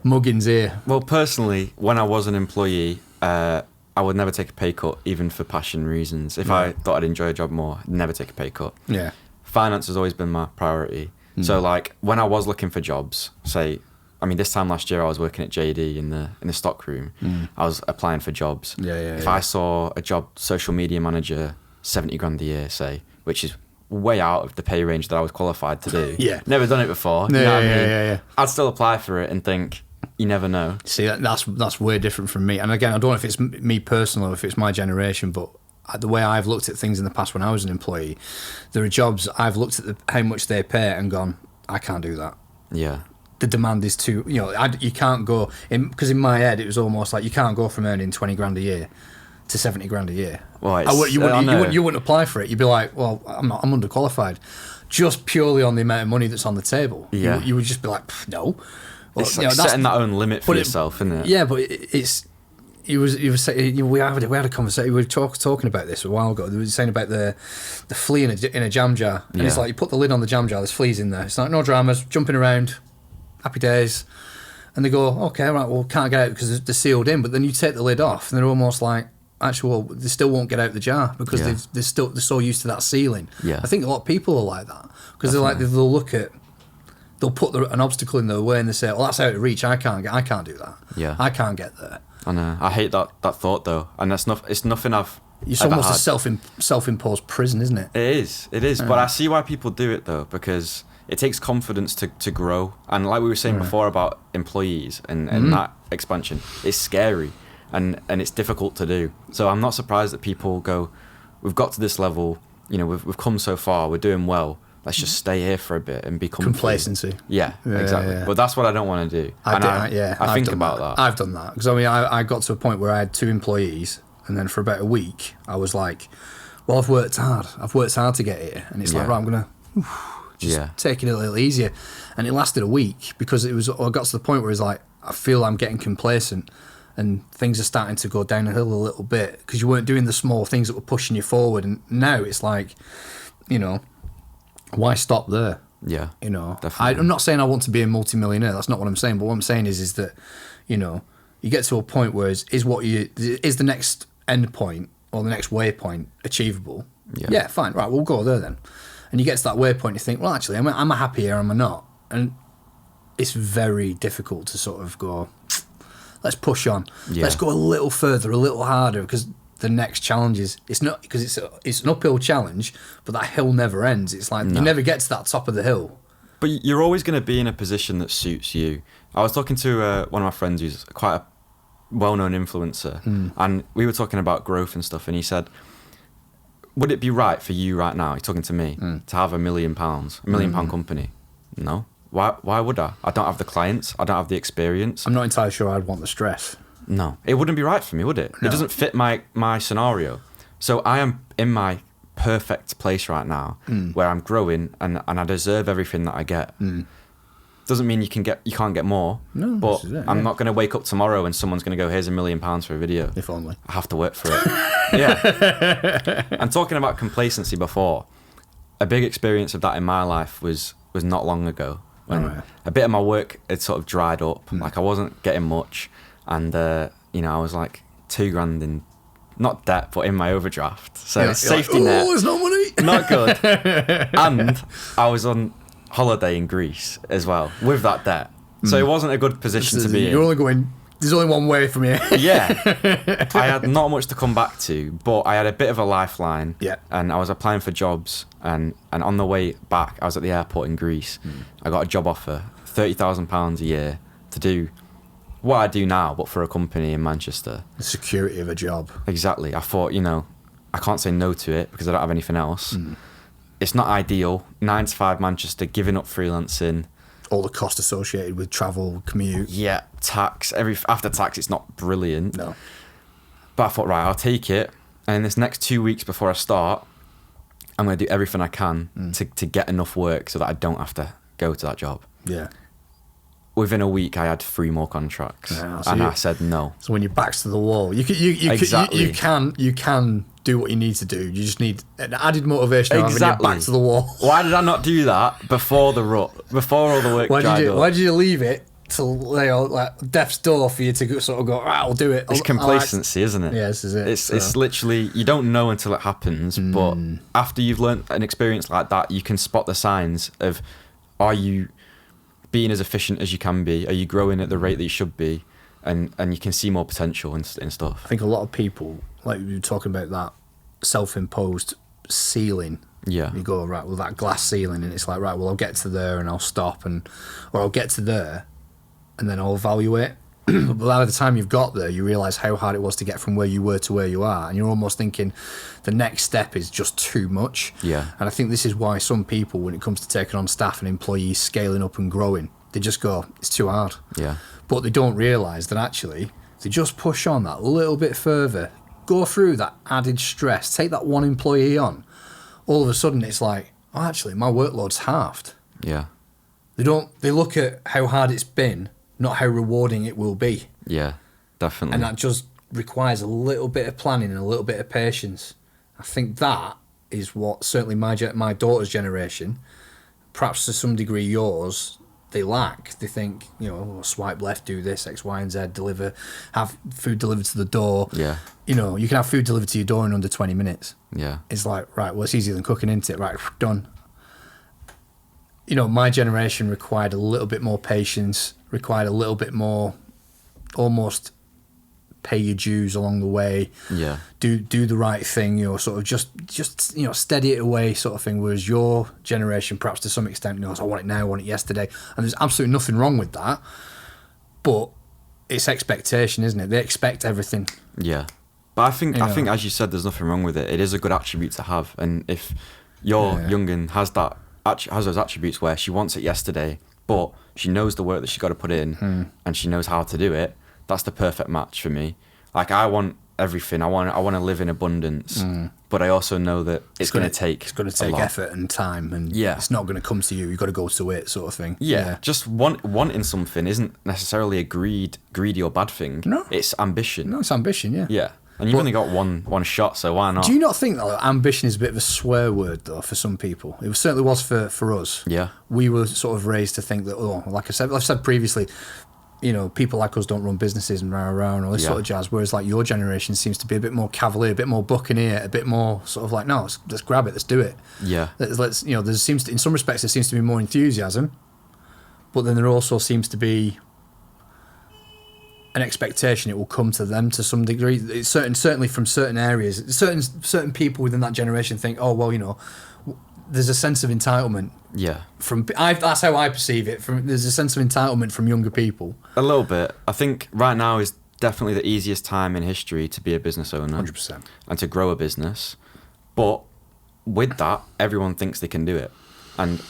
muggins here? Well, personally, when I was an employee, I would never take a pay cut, even for passion reasons. If I thought I'd enjoy a job more, I'd never take a pay cut. Yeah. Finance has always been my priority. So, like, when I was looking for jobs, this time last year I was working at JD in the stock room. I was applying for jobs. If I saw a job, social media manager, 70 grand a year, say, which is way out of the pay range that I was qualified to do. Yeah. Never done it before. Yeah. I'd still apply for it and think, you never know. See, that's way different from me. And again, I don't know if it's me personally or if it's my generation, but the way I've looked at things in the past when I was an employee, there are jobs I've looked at how much they pay and gone, I can't do that. Yeah. The demand is too, you can't go, because in my head it was almost like you can't go from earning 20 grand a year to 70 grand a year. Well, you wouldn't apply for it. You'd be like, well, I'm underqualified. Just purely on the amount of money that's on the table. Yeah. You would just be like, no. Well, it's like setting that own limit for yourself, isn't it? Yeah, but it's. We had a conversation. We were talking about this a while ago. They were saying about the flea in a jam jar, and it's like you put the lid on the jam jar. There's fleas in there. It's like no dramas, jumping around, happy days. And they go, okay, right, well, can't get out because they're sealed in. But then you take the lid off, and they're almost like, actually, well, they still won't get out the jar because they're so used to that sealing. Yeah. I think a lot of people are like that because they'll put an obstacle in their way and they say, well, that's out of reach. I can't do that. Yeah. I can't get there. I know. I hate that thought though, and it's nothing I've. It's almost a self-imposed prison, isn't it? It is. But I see why people do it though, because it takes confidence to grow. And like we were saying before about employees and that expansion, it's scary and it's difficult to do. So I'm not surprised that people go, we've got to this level, we've come so far, we're doing well. Let's just stay here for a bit and be complacency. Yeah, exactly. Yeah. But that's what I don't want to do. I think about that. I've done that because I got to a point where I had 2 employees, and then for about a week I was like, well, I've worked hard to get here, and it's like, right, I'm gonna take it a little easier. And it lasted a week because I got to the point where it's like, I feel I'm getting complacent and things are starting to go down a hill a little bit because you weren't doing the small things that were pushing you forward, and now it's like, why stop there? Yeah, definitely. I'm not saying I want to be a multimillionaire. That's not what I'm saying. But what I'm saying is that, you get to a point where is the next end point or the next waypoint achievable? Yeah, fine. Right, we'll go there then. And you get to that waypoint, you think, well, actually, am I happy here? Am I not? And it's very difficult to sort of go, let's push on. Yeah. Let's go a little further, a little harder, because the next challenge it's not, because it's an uphill challenge, but that hill never ends. It's like you never get to that top of the hill. But you're always going to be in a position that suits you. I was talking to one of my friends who's quite a well-known influencer, and we were talking about growth and stuff, and he said, would it be right for you right now, he's talking to me, to have £1 million company? No. Why would I? I don't have the clients. I don't have the experience. I'm not entirely sure I'd want the stress. No, it wouldn't be right for me, would it? No. It doesn't fit my scenario. So I am in my perfect place right now, where I'm growing and I deserve everything that I get. Doesn't mean you can't get more. No, but I'm not going to wake up tomorrow and someone's going to go, here's £1 million for a video. If only. I have to work for it. Yeah. And talking about complacency before, a big experience of that in my life was not long ago when a bit of my work had sort of dried up. Like I wasn't getting much. And, I was like £2,000 in, not debt, but in my overdraft. So safety net. Oh, there's no money. Not good. And I was on holiday in Greece as well with that debt. So it wasn't a good position to be in. You're only going, there's only one way from here. Yeah. I had not much to come back to, but I had a bit of a lifeline. Yeah. And I was applying for jobs. And on the way back, I was at the airport in Greece. I got a job offer, £30,000 a year to do what I do now, but for a company in Manchester. The security of a job. Exactly. I thought, I can't say no to it because I don't have anything else. It's not ideal. 9 to 5 Manchester, giving up freelancing. All the cost associated with travel, commute. Yeah, tax. After tax, it's not brilliant. No. But I thought, right, I'll take it. And in this next 2 weeks before I start, I'm going to do everything I can to get enough work so that I don't have to go to that job. Yeah. Within a week, I had 3 more contracts, I said no. So when your back's to the wall, you can do what you need to do. You just need an added motivation of having your back to the wall. Why did I not do that before the rut, before all the work dried up? Why did you leave it till death's door for you to sort of go, right, I'll do it? It's complacency, isn't it? Yeah, this is it. It's literally, you don't know until it happens, but after you've learned an experience like that, you can spot the signs of, are you being as efficient as you can be? Are you growing at the rate that you should be? And you can see more potential in stuff. I think a lot of people, like you were talking about that self-imposed ceiling. Yeah. You go, right, well, that glass ceiling, and it's like, right, well, I'll get to there and I'll stop, or I'll get to there and then overvalue it. But by the time you've got there, you realise how hard it was to get from where you were to where you are, and you're almost thinking the next step is just too much. Yeah. And I think this is why some people, when it comes to taking on staff and employees, scaling up and growing, they just go, it's too hard. Yeah. But they don't realise that actually, if they just push on that little bit further, go through that added stress, take that one employee on, all of a sudden it's like, oh, actually, my workload's halved. Yeah. They look at how hard it's been, not how rewarding it will be. Yeah, definitely. And that just requires a little bit of planning and a little bit of patience. I think that is what certainly my daughter's generation, perhaps to some degree yours, they lack. They think, swipe left, do this, X, Y, and Z, have food delivered to the door. Yeah. You can have food delivered to your door in under 20 minutes. Yeah. It's like, right, well, it's easier than cooking, isn't it? Right, done. My generation required a little bit more patience, required a little bit more, almost pay your dues along the way. Yeah. Do the right thing, sort of just steady it away sort of thing. Whereas your generation, perhaps to some extent, knows, I want it now, I want it yesterday. And there's absolutely nothing wrong with that. But it's expectation, isn't it? They expect everything. Yeah. But I think, as you said, there's nothing wrong with it. It is a good attribute to have. And if your young'un has those attributes where she wants it yesterday, but she knows the work that she's got to put in and she knows how to do it, that's the perfect match for me. Like, I want everything. I want to live in abundance, but I also know that it's going to take effort and time, and it's not going to come to you. You've got to go to it, sort of thing. Yeah. Just wanting something isn't necessarily a greedy or bad thing. No. It's ambition. No, it's ambition, yeah. Yeah. And you've only got one shot, so why not? Do you not think that ambition is a bit of a swear word, though, for some people? It certainly was for us. Yeah. We were sort of raised to think that, like I've said previously, people like us don't run businesses and rah and all this sort of jazz, whereas like your generation seems to be a bit more cavalier, a bit more buccaneer, a bit more sort of like, no, let's grab it, let's do it. Yeah. Let's there seems to, in some respects, there seems to be more enthusiasm, but then there also seems to be an expectation it will come to them to some degree. It's certainly from certain areas, certain people within that generation think, oh well, there's a sense of entitlement. Yeah. That's how I perceive it. There's a sense of entitlement from younger people. A little bit. I think right now is definitely the easiest time in history to be a business owner. 100%. And to grow a business. But with that, everyone thinks they can do it. And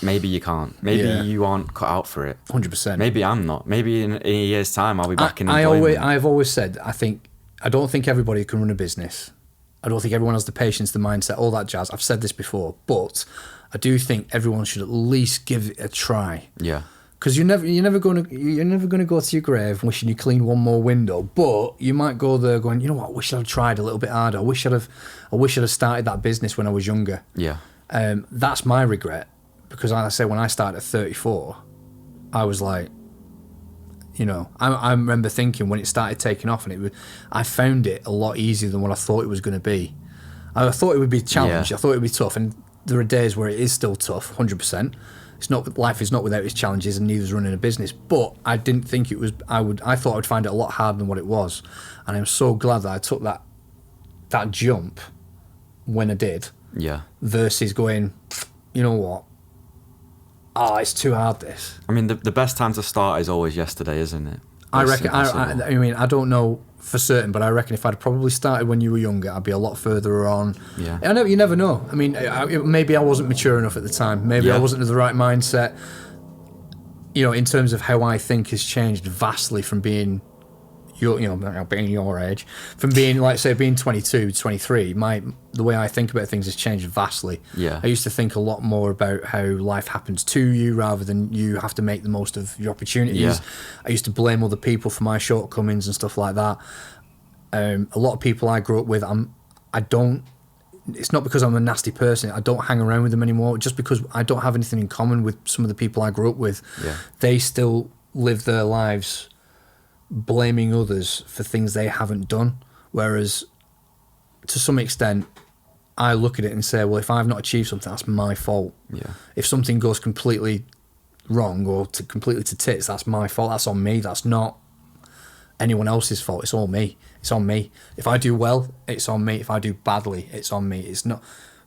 maybe you can't. Maybe you aren't cut out for it. 100%. Maybe I'm not. Maybe in a year's time I'll be back in employment. I've always said, I don't think everybody can run a business. I don't think everyone has the patience, the mindset, all that jazz. I've said this before, but I do think everyone should at least give it a try. Yeah. Because you're never going to go to your grave wishing you cleaned one more window, but you might go there going, you know what, I wish I'd have tried a little bit harder. I wish I'd have started that business when I was younger. Yeah. That's my regret, because like I say, when I started at 34, I was like, I remember thinking when it started taking off, and I found it a lot easier than what I thought it was going to be. I thought it would be a challenge. Yeah. I thought it would be tough, and there are days where it is still tough, 100%. Life is not without its challenges, and neither is running a business. But I didn't think it was. I thought I'd find it a lot harder than what it was, and I'm so glad that I took that jump when I did. Yeah. Versus going, you know what? Oh, it's too hard, this. I mean, the best time to start is always yesterday, isn't it? I reckon. I don't know for certain, but I reckon if I'd probably started when you were younger, I'd be a lot further on. Yeah. You never know. I mean, maybe I wasn't mature enough at the time. Maybe I wasn't in the right mindset. In terms of how I think has changed vastly from being being your age, from being, like, say, being 22, 23, the way I think about things has changed vastly. Yeah. I used to think a lot more about how life happens to you rather than you have to make the most of your opportunities. Yeah. I used to blame other people for my shortcomings and stuff like that. A lot of people I grew up with, it's not because I'm a nasty person, I don't hang around with them anymore, just because I don't have anything in common with some of the people I grew up with. Yeah. They still live their lives blaming others for things they haven't done, whereas to some extent I look at it and say, well, if I've not achieved something, that's my fault. Yeah. If something goes completely wrong or completely to tits, that's my fault. That's on me. That's not anyone else's fault. It's all me. It's on me. If I do well, it's on me. If I do badly, it's on me. It's not.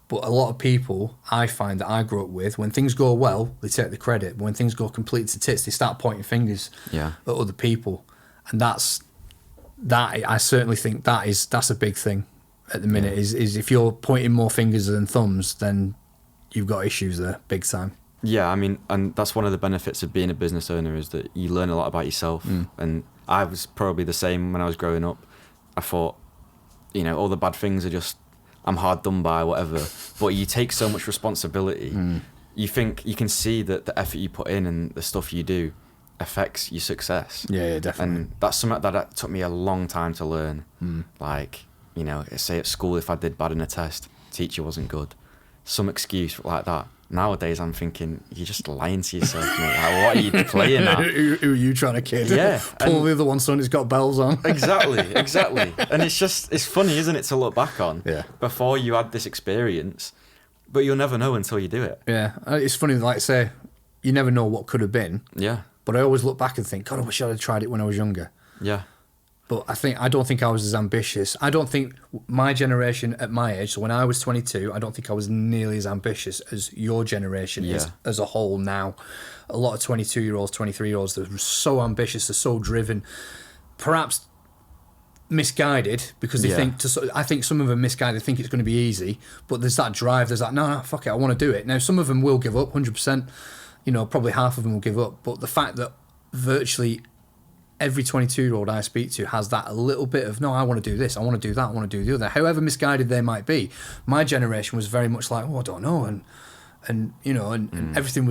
But a lot of people I find that I grew up with, when things go well, they take the credit. But when things go completely to tits, they start pointing fingers at other people. And that I certainly think that's a big thing at the minute. Is if you're pointing more fingers than thumbs, then you've got issues there, big time. Yeah, I mean, and that's one of the benefits of being a business owner, is that you learn a lot about yourself. And I was probably the same when I was growing up. I thought, all the bad things are just, I'm hard done by, whatever. But you take so much responsibility. You think, you can see that the effort you put in and the stuff you do affects your success. Yeah, definitely. And that's something that took me a long time to learn. Like, say at school, if I did bad in a test, teacher wasn't good. Some excuse like that. Nowadays, I'm thinking, you're just lying to yourself, mate. Like, what are you playing at? Who are you trying to kid? Yeah. Pull the other one, son, he's got bells on. Exactly. And it's funny, isn't it, to look back on? Yeah. Before you had this experience, but you'll never know until you do it. Yeah. It's funny, like I say, you never know what could have been. Yeah. But I always look back and think, God, I wish I'd have tried it when I was younger. Yeah. But I don't think I was as ambitious. I don't think my generation at my age, so when I was 22, I don't think I was nearly as ambitious as your generation is as a whole now. A lot of 22-year-olds, 23-year-olds, they're so ambitious, they're so driven. Perhaps misguided, because they think, I think some of them misguided, think it's going to be easy, but there's that drive, there's that, no, fuck it, I want to do it. Now, some of them will give up, 100%. Probably half of them will give up. But the fact that virtually every 22-year-old I speak to has that a little bit of, no, I want to do this, I want to do that, I want to do the other. However misguided they might be, my generation was very much like, I don't know, and everything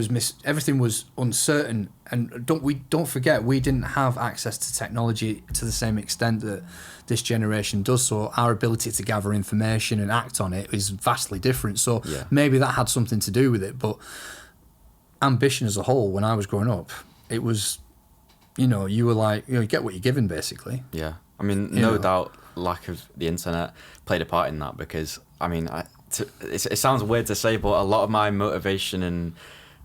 was uncertain. And don't forget, we didn't have access to technology to the same extent that this generation does. So our ability to gather information and act on it is vastly different. So maybe that had something to do with it. But ambition as a whole, when I was growing up, it was, you were like, you get what you're given, basically. Yeah. I mean, no doubt lack of the internet played a part in that, because, I mean, it sounds weird to say, but a lot of my motivation and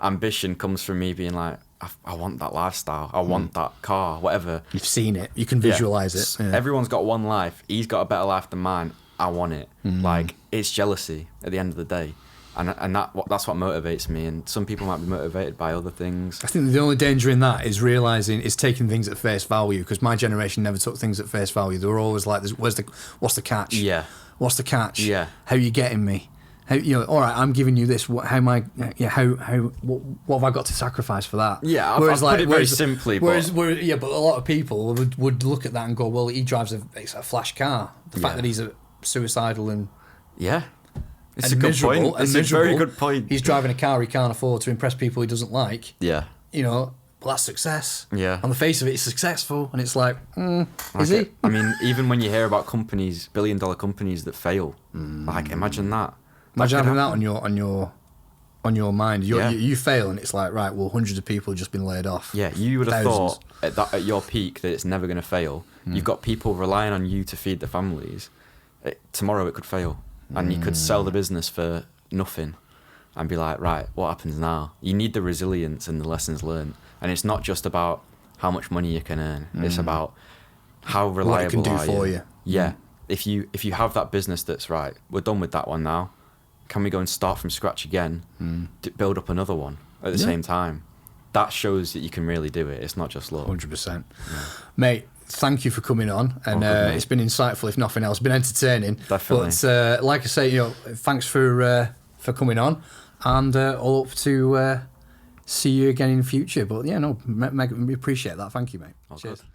ambition comes from me being like, I want that lifestyle, I want that car, whatever. You've seen it, you can visualize it. Yeah. Everyone's got one life, he's got a better life than mine, I want it. Like, it's jealousy at the end of the day. And that's what motivates me. And some people might be motivated by other things. I think the only danger in that is taking things at face value, because my generation never took things at face value. They were always like, what's the catch? Yeah. What's the catch? Yeah. How are you getting me? All right, I'm giving you this. What have I got to sacrifice for that? Yeah, I've put it very simply. But a lot of people would look at that and go, well, he drives a flash car. The fact that he's suicidal and... Yeah. It's a good point. It's a very good point. He's driving a car he can't afford to impress people he doesn't like. Yeah. Well, that's success. Yeah. On the face of it, it's successful, and it's like, is he? I mean, even when you hear about companies, billion-dollar companies that fail, like, imagine that. Imagine having that on your mind. You fail, and it's like, right, well, hundreds of people have just been laid off. Yeah, you would have thought at your peak that it's never going to fail. You've got people relying on you to feed their families. Tomorrow it could fail. And you could sell the business for nothing and be like, right, what happens now? You need the resilience and the lessons learned. And it's not just about how much money you can earn. It's about how reliable what it can do are for you. Yeah. If you have that business that's right, we're done with that one now. Can we go and start from scratch again? Build up another one at the same time? That shows that you can really do it. It's not just luck. 100%. Yeah. Mate, thank you for coming on, and it's been insightful, if nothing else. Been entertaining. Definitely. But like I say, thanks for coming on, and all up to see you again in the future. But we appreciate that. Thank you, mate. Cheers. Good.